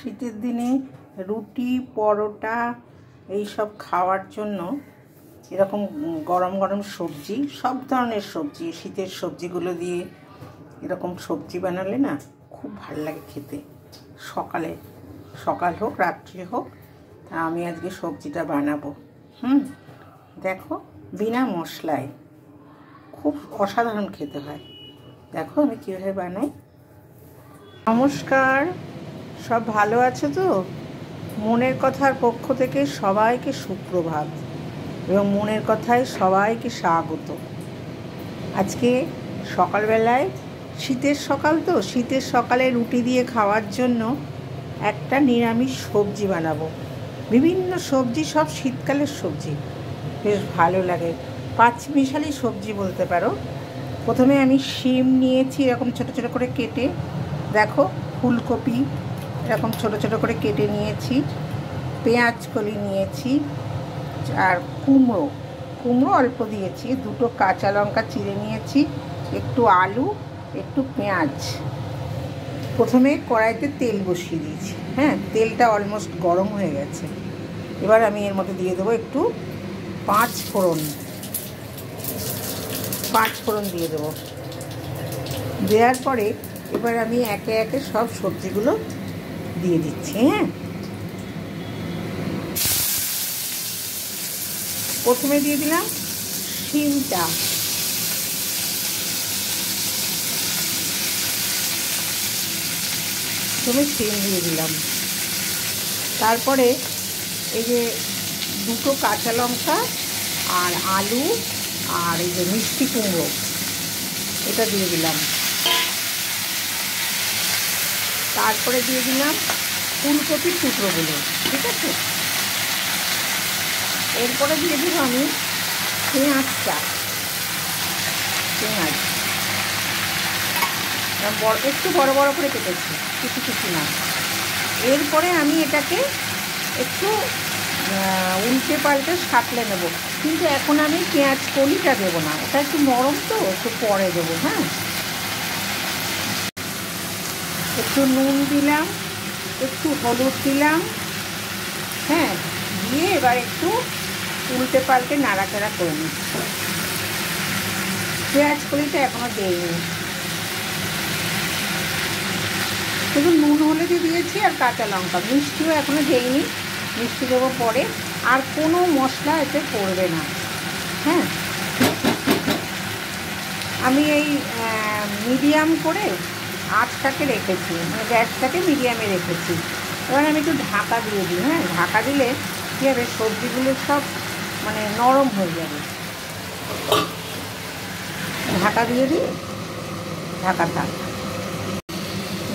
শীতের দিনে রুটি পরোটা এইসব খাওয়ার জন্য এরকম গরম গরম সবজি, সব ধরনের সবজি, শীতের সবজিগুলো দিয়ে এরকম সবজি বানালে না খুব ভালো লাগে খেতে। সকাল হোক রাত্রি হোক, তা আমি আজকে সবজিটা বানাবো। দেখো, বিনা মশলায় খুব অসাধারণ খেতে হয়। দেখো আমি কীভাবে বানাই। নমস্কার, সব ভালো আছে তো? মনের কথার পক্ষ থেকে সবাইকে সুপ্রভাত এবং মনের কথায় সবাইকে স্বাগত। আজকে সকালবেলায় শীতের সকাল তো, শীতের সকালে রুটি দিয়ে খাওয়ার জন্য একটা নিরামিষ সবজি বানাবো। বিভিন্ন সবজি, সব শীতকালের সবজি, বেশ ভালো লাগে, পাঁচমিশালি সবজি বলতে পারো। প্রথমে আমি শিম নিয়েছি এরকম ছোট ছোট করে কেটে, দেখো ফুলকপি এরকম ছোট ছোট করে কেটে নিয়েছি, পেঁয়াজ কলি নিয়েছি, আর কুমড়ো অল্প দিয়েছি, দুটো কাঁচা লঙ্কা চিড়ে নিয়েছি, একটু আলু, একটু পেঁয়াজ। প্রথমে কড়াইতে তেল বসিয়ে দিয়েছি। তেলটা অলমোস্ট গরম হয়ে গেছে। এবার আমি এর মধ্যে দিয়ে দেবো একটু পাঁচ ফোড়ন দিয়ে দেবো। দেওয়ার পরে এবার আমি একে একে সব সবজিগুলো দিয়ে দিচ্ছি। প্রথমে দিয়ে দিলাম শিমটা, শিম দিয়ে দিলাম। তারপরে এই যে দুটো কাঁচা লঙ্কা আর আলু আর এই যে মিষ্টি কুমড়ো, এটা দিয়ে দিলাম। তারপরে দিয়ে দিলাম ফুলকপির টুকরোগুলো, ঠিক আছে। এরপরে দিয়ে দিব আমি পেঁয়াজ একটু বড় বড় করে কেটেছি, কিছু না। এরপরে আমি এটাকে একটু উল্টে পাল্টে সাঁতলে নেব, কিন্তু এখন আমি পেঁয়াজ কলিটা দেবো না, ওটা একটু নরম তো, একটু পরে দেবো। একটু নুন দিলাম, একটু হলুদ দিলাম, দিয়ে এবার একটু উল্টে পাল্টে নাড়াচাড়া করে নিচ্ছি। পেঁয়াজ কলিটা এখনও দিইনি, শুধু নুন হলুদই দিয়েছি আর কাঁচা লঙ্কা, মিষ্টিও এখনও দিইনি, মিষ্টি দেবো পরে। আর কোনো মশলা এতে পড়বে না। আমি এই মিডিয়াম করে আঁচটাকে রেখেছি, মানে গ্যাসটাকে মিডিয়ামে রেখেছি। এবার আমি একটু ঢাকা দিয়ে দিই। ঢাকা দিলে কী হবে, সবজিগুলো সব মানে নরম হয়ে যাবে। ঢাকা দিয়ে দিই।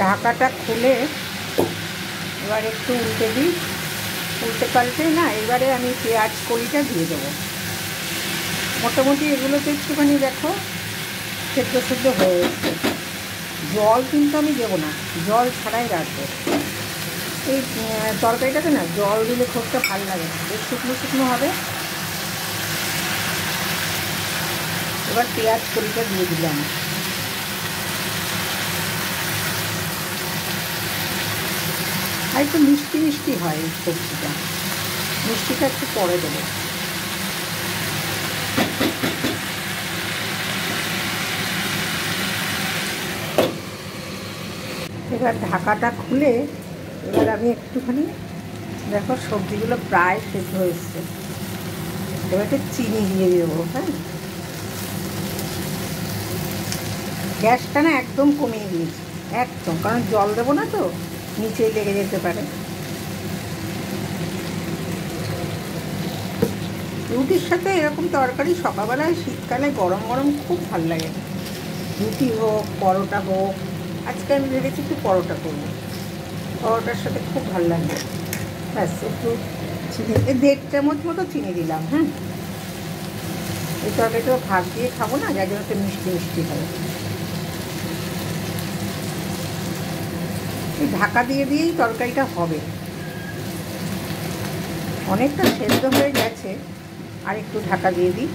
ঢাকাটা খুলে এবার একটু উল্টে পাল্টে এবারে আমি পেঁয়াজ কলিটা দিয়ে দেবো। মোটামুটি এগুলোতে একটুখানি দেখো সেদ্ধ হয়ে এসছে। জল কিন্তু আমি দেবো না, জল ছাড়াই রাখবো। এই তরকারিটাতে না জল দিলে খুবটা ভালো লাগে না, বেশ শুকনো হবে। এবার পেঁয়াজ কলিটা দিয়ে দিলাম। আর একটু মিষ্টি হয় এই সবজিটা, মিষ্টিটা একটু পরে দেবো। এবার ঢাকাটা খুলে এবার আমি একটুখানি, দেখো সবজিগুলো প্রায় সেদ্ধ হয়েছে, এবার একটু চিনি দিয়ে দেবো। গ্যাসটা না একদম কমিয়ে দিয়েছি, একদম, কারণ জল দেবো না তো, নিচেই লেগে যেতে পারে। রুটির সাথে এরকম তরকারি সকালবেলায় শীতকালে গরম গরম খুব ভালো লাগে। রুটি হোক পরোটা হোক, আজকে আমি ভেবেছি একটু পরোটা করবো, পরোটার সাথে খুব ভালো লাগবে। ব্যাস একটু চিনি, 1.5 চামচ মতো চিনি দিলাম। এই তরকারিটা ভাত দিয়ে খাবো না, যার জন্য একটু মিষ্টি হবে। এই ঢাকা দিয়েই তরকারিটা হবে। অনেকটা সেদ্ধ হয়ে গেছে, আর একটু ঢাকা দিয়ে দিই।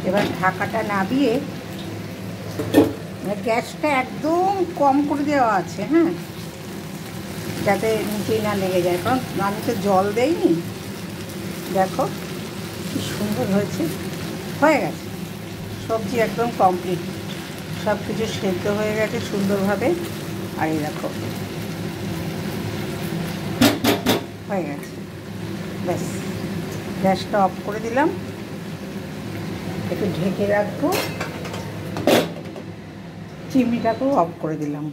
এবার ঢাকাটা নামিয়ে গ্যাসটা একদম কম করে দেওয়া আছে, হ্যাঁ, যাতে নিচেই না লেগে যায়, কারণ আমি তো জল দেইনি। দেখো কি সুন্দর হয়েছে, হয়ে গেছে। সবজি একদম কমপ্লিট, সব কিছু সেদ্ধ হয়ে গেছে সুন্দরভাবে। আর এই দেখো হয়ে গেছে, ব্যাস গ্যাসটা অফ করে দিলাম, একটু ঢেকে রাখবো, চিমনিটাকেও অফ করে দিলাম।